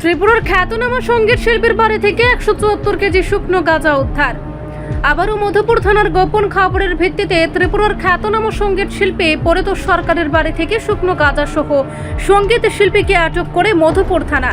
ত্রিপুরার খ্যাতনামা সঙ্গীত শিল্পীর বাড়ি থেকে 174 কেজি শুকনো গাঁজা উদ্ধার। আবারও মধুপুর থানার গোপন খবরের ভিত্তিতে ত্রিপুরার খ্যাতনামা সঙ্গীত শিল্পী পরিতোষ সরকারের বাড়ি থেকে শুকনো গাঁজা সহ সঙ্গীত শিল্পীকে আটক করে মধুপুর থানা।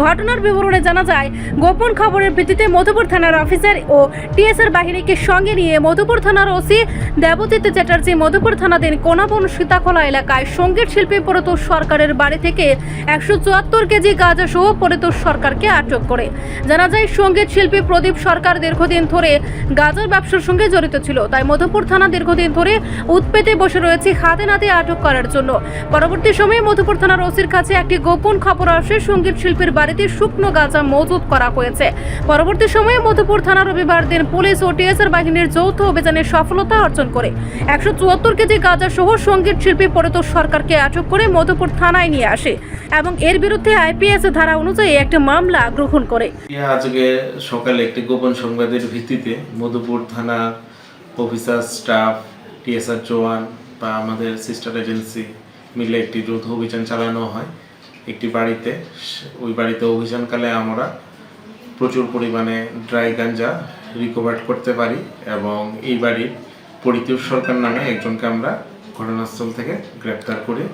ঘটনার বিবরণে জানা যায়, গোপন খবরের ভিত্তিতে মধুপুর থানার অফিসার ও টিএসআর বাহিনীকে সঙ্গে নিয়ে মধুপুর থানার ওসি দেবজিৎ চ্যাটার্জি মধুপুর থানাধীন কোনাবন সীতাখোলা এলাকায় সঙ্গীত শিল্পী পরিতোষ সরকারের বাড়ি থেকে 174 কেজি গাঁজা সহ পরিতোষ সরকারকে আটক করে। জানা যায়, সঙ্গীত শিল্পী প্রদীপ সরকার দীর্ঘদিন ধরে গাঁজার ব্যবসার সঙ্গে জড়িত ছিল, তাই মধুপুর থানা দীর্ঘদিন ধরে উৎপেতে বসে রয়েছে হাতে নাতে আটক করার জন্য। পরবর্তী সময়ে মধুপুর থানার ওসির কাছে একটি গোপন খবর আসে, সঙ্গীত শিল্পীর বাড়িতে শুকনো গাঁজা মজুত করা হয়েছে। পরবর্তী সময়ে মধুপুর থানা রবিবার দিন পুলিশ ও টিএসআর বাহিনীর যৌথ অভিযানে সফলতা অর্জন করে 174 কেজি গাঁজা সহ সঙ্গীত শিল্পী পরিতোষ সরকারকে আটক করে মধুপুর থানায় নিয়ে আসে এবং এর বিরুদ্ধে আইপিএস ধারা অনুযায়ী একটি মামলা গ্রহণ করে। আজকে সকালে একটি গোপন সংবাদের ভিত্তিতে মধুপুর থানা অফিসার স্টাফ টিএসআর জওয়ান বা আমাদের সিস্টার এজেন্সি মিলে একটি যৌথ অভিযান চালানো হয় একটি বাড়িতে। ওই বাড়িতে অভিযানকালে আমরা প্রচুর পরিমাণে ড্রাই গাঞ্জা রিকভার করতে পারি এবং এই বাড়ির পরিতোষ সরকার নামে একজনকে আমরা ঘটনাস্থল থেকে গ্রেপ্তার করি।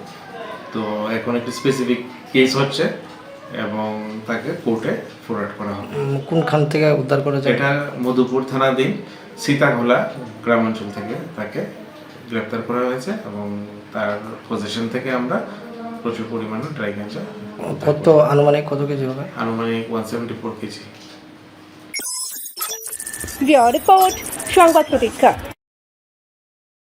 তো এখন একটি স্পেসিফিক কেস হচ্ছে এবং তাকে কোর্টে ফরওয়ার্ড করা হবে। কোনখান থেকে উদ্ধার করা যায়? এটা মধুপুর থানাধীন সীতাখোলা গ্রামাঞ্চল থেকে তাকে গ্রেপ্তার করা হয়েছে এবং তার পজিশন থেকে আমরা প্রচুর পরিমাণে ড্রাই গাঁজা। কত আনুমানিক কত কেজি হবে? আনুমানিক 174 কেজি। রিপোর্ট সংবাদ প্রতীক্ষা।